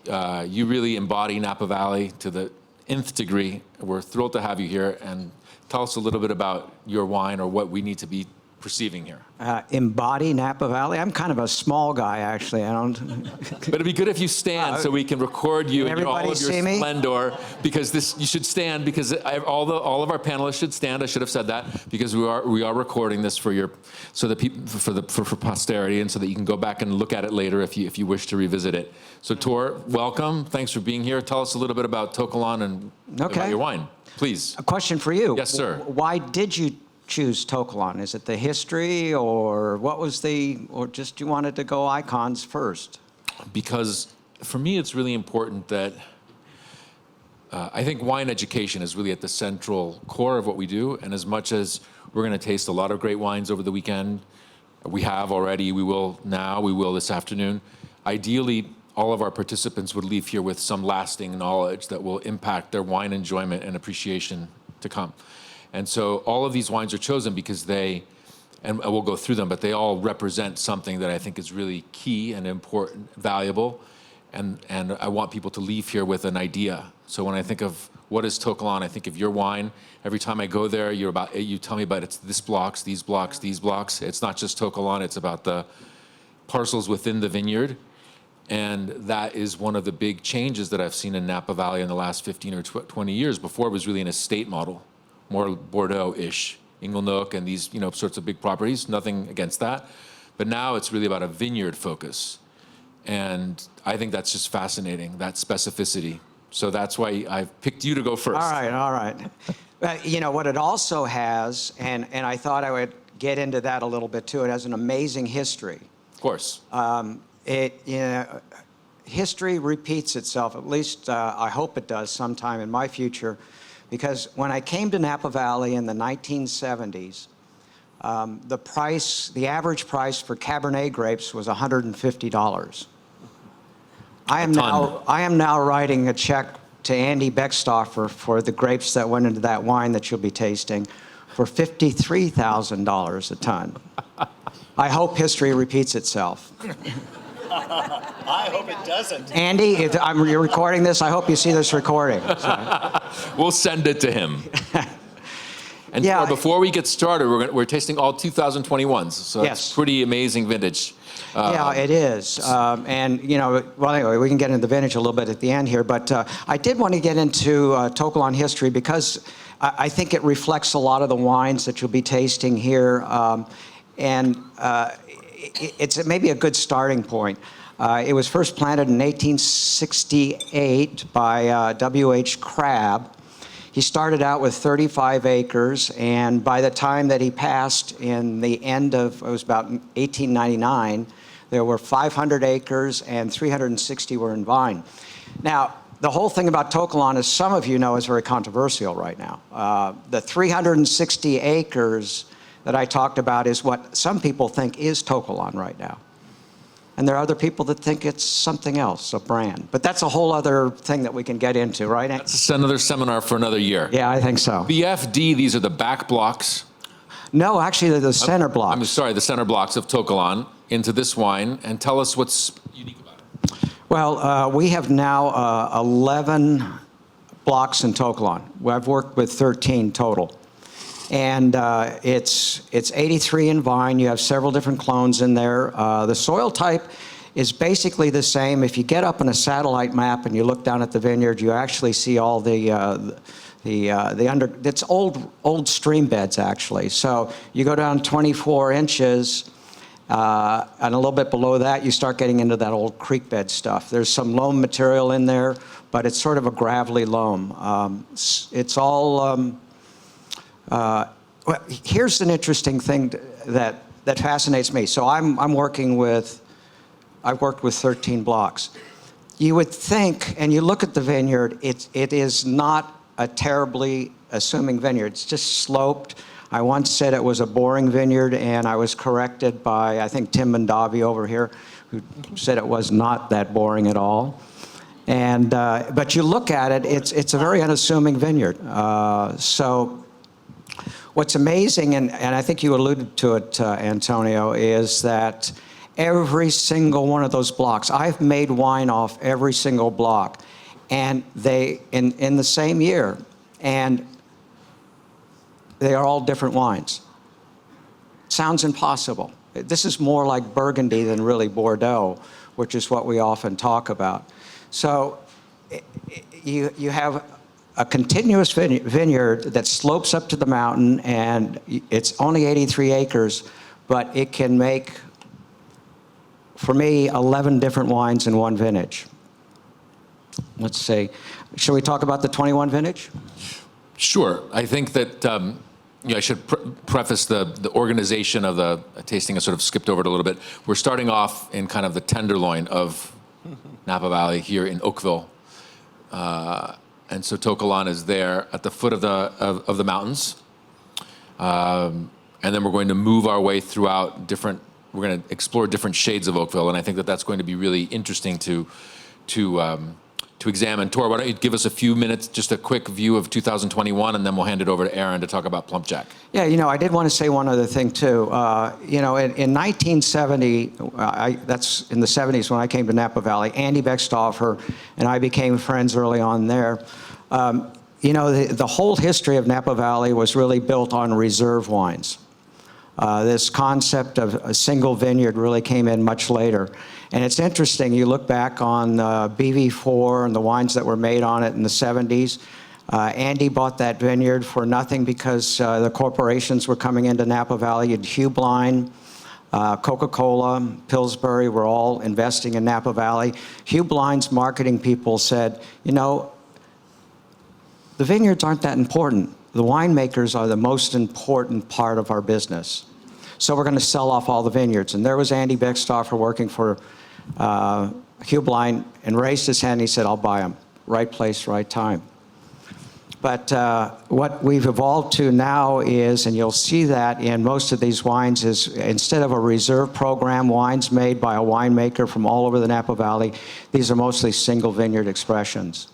You really embody Napa Valley to the nth degree. We're thrilled to have you here, and tell us a little bit about your wine or what we need to be perceiving here. Embody Napa Valley? I'm kind of a small guy, actually. I don't. But it'd be good if you stand so we can record you in all of your splendor. Because you should stand, because all of our panelists should stand. I should have said that, because we are recording this for for posterity, and so that you can go back and look at it later if you wish to revisit it. So Tor, welcome. Thanks for being here. Tell us a little bit about To Kalon and about your wine, please. A question for you. Yes, sir. Why did you choose To Kalon? Is it the history, or what was or just you wanted to go icons first? Because for me, it's really important that I think wine education is really at the central core of what we do. And as much as we're going to taste a lot of great wines over the weekend, we have already, we will now, we will this afternoon. Ideally, all of our participants would leave here with some lasting knowledge that will impact their wine enjoyment and appreciation to come. And so all of these wines are chosen because and we'll go through them, but they all represent something that I think is really key and important, valuable, and I want people to leave here with an idea. So when I think of what is To Kalon, I think of your wine. Every time I go there, you tell me about it's this blocks, these blocks, these blocks. It's not just To Kalon, it's about the parcels within the vineyard. And that is one of the big changes that I've seen in Napa Valley in the last 15 or 20 years. Before, it was really an estate model, more Bordeaux-ish, Inglenook and these sorts of big properties, nothing against that. But now it's really about a vineyard focus. And I think that's just fascinating, that specificity. So that's why I've picked you to go first. All right. What it also has, and I thought I would get into that a little bit too, it has an amazing history. Of course. History repeats itself, at least I hope it does sometime in my future. Because when I came to Napa Valley in the 1970s, the average price for Cabernet grapes was $150. I am now writing a check to Andy Beckstoffer for the grapes that went into that wine that you'll be tasting for $53,000 a ton. I hope history repeats itself. I hope it doesn't. Andy, if you're recording this, I hope you see this recording. So. We'll send it to him. And before we get started, we're tasting all 2021s, so it's pretty amazing vintage. Yeah, it is. Well, anyway, we can get into the vintage a little bit at the end here, but I did want to get into To Kalon history because I think it reflects a lot of the wines that you'll be tasting here, it's maybe a good starting point. It was first planted in 1868 by W.H. Crabb. He started out with 35 acres, and by the time that he passed in the end of, it was about 1899, there were 500 acres and 360 were in vine. Now, the whole thing about To Kalon, as some of you know, is very controversial right now. The 360 acres that I talked about is what some people think is To Kalon right now. And there are other people that think it's something else, a brand. But that's a whole other thing that we can get into, right? That's another seminar for another year. Yeah, I think so. BFD, these are the back blocks. No, actually, they're the center blocks. I'm sorry, the center blocks of To Kalon into this wine. And tell us what's unique about it. Well, we have now 11 blocks in To Kalon. I've worked with 13 total. And it's 83 in vine. You have several different clones in there. The soil type is basically the same. If you get up on a satellite map and you look down at the vineyard, you actually see all it's old stream beds actually. So you go down 24 inches, and a little bit below that, you start getting into that old creek bed stuff. There's some loam material in there, but it's sort of a gravelly loam. It's all. Well, here's an interesting thing that fascinates me. So I've worked with 13 blocks. You would think, and you look at the vineyard, it is not a terribly assuming vineyard. It's just sloped. I once said it was a boring vineyard, and I was corrected by, I think, Tim Mondavi over here, who said it was not that boring at all. And but you look at it, it's a very unassuming vineyard. So what's amazing, and I think you alluded to it, Antonio, is that Every single one of those blocks. I've made wine off every single block, and they in the same year, and they are all different wines. Sounds impossible. This is more like Burgundy than really Bordeaux, which is what we often talk about. So you have a continuous vineyard that slopes up to the mountain, and it's only 83 acres, but it can make, for me, 11 different wines in one vintage. Let's see. Shall we talk about the 21 vintage? Sure. I think that I should preface the organization of the tasting. I sort of skipped over it a little bit. We're starting off in kind of the tenderloin of Napa Valley here in Oakville. And so Kalon is there at the foot of the mountains. And then we're going to move our way throughout we're going to explore different shades of Oakville. And I think that that's going to be really interesting to examine. Tor, why don't you give us a few minutes, just a quick view of 2021, and then we'll hand it over to Aaron to talk about Plumpjack. Yeah, I did want to say one other thing, too. In 1970, that's in the 70s when I came to Napa Valley, Andy Beckstoffer and I became friends early on there. The whole history of Napa Valley was really built on reserve wines. This concept of a single vineyard really came in much later. And it's interesting, you look back on BV4 and the wines that were made on it in the 70s. Andy bought that vineyard for nothing because the corporations were coming into Napa Valley. And Hubline, Coca-Cola, Pillsbury were all investing in Napa Valley. Hubline's marketing people said, the vineyards aren't that important. The winemakers are the most important part of our business. So we're going to sell off all the vineyards. And there was Andy Beckstoffer working for Hubline and raised his hand and he said, I'll buy them. Right place, right time. But what we've evolved to now is, and you'll see that in most of these wines, is instead of a reserve program, wines made by a winemaker from all over the Napa Valley, these are mostly single vineyard expressions.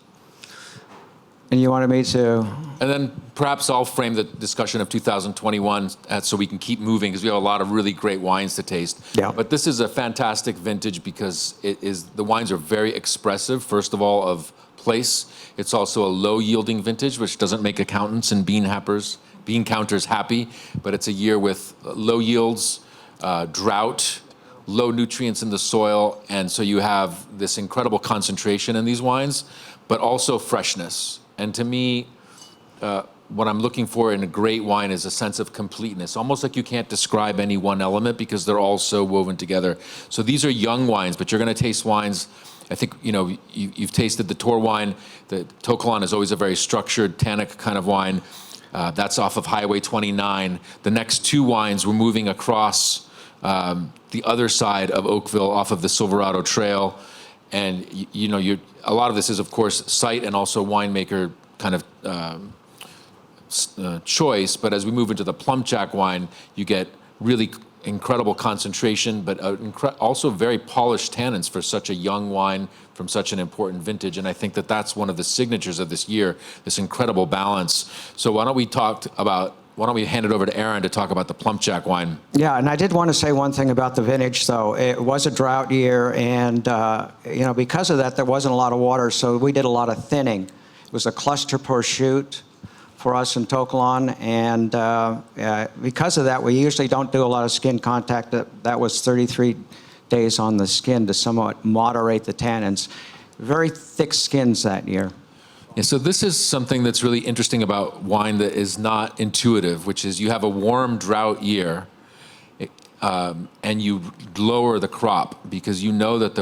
And you wanted me to... And then perhaps I'll frame the discussion of 2021 so we can keep moving, because we have a lot of really great wines to taste. Yeah. But this is a fantastic vintage because the wines are very expressive, first of all, of place. It's also a low-yielding vintage, which doesn't make accountants and bean counters happy, but it's a year with low yields, drought, low nutrients in the soil, and so you have this incredible concentration in these wines, but also freshness. And to me, what I'm looking for in a great wine is a sense of completeness, almost like you can't describe any one element because they're all so woven together. So these are young wines, but you're going to taste wines. I think, you've tasted the Tor wine. The Kalon is always a very structured, tannic kind of wine. That's off of Highway 29. The next two wines, we're moving across the other side of Oakville off of the Silverado Trail. And a lot of this is, of course, site and also winemaker kind of choice. But as we move into the Plumpjack wine, you get really incredible concentration, but also very polished tannins for such a young wine from such an important vintage. And I think that that's one of the signatures of this year, this incredible balance. So why don't we hand it over to Aaron to talk about the Plumpjack wine? Yeah, and I did want to say one thing about the vintage, though. It was a drought year, and because of that, there wasn't a lot of water, so we did a lot of thinning. It was a cluster per shoot for us in Kalon, and because of that, we usually don't do a lot of skin contact. That was 33 days on the skin to somewhat moderate the tannins. Very thick skins that year. Yeah, so this is something that's really interesting about wine that is not intuitive, which is you have a warm drought year and you lower the crop because you know that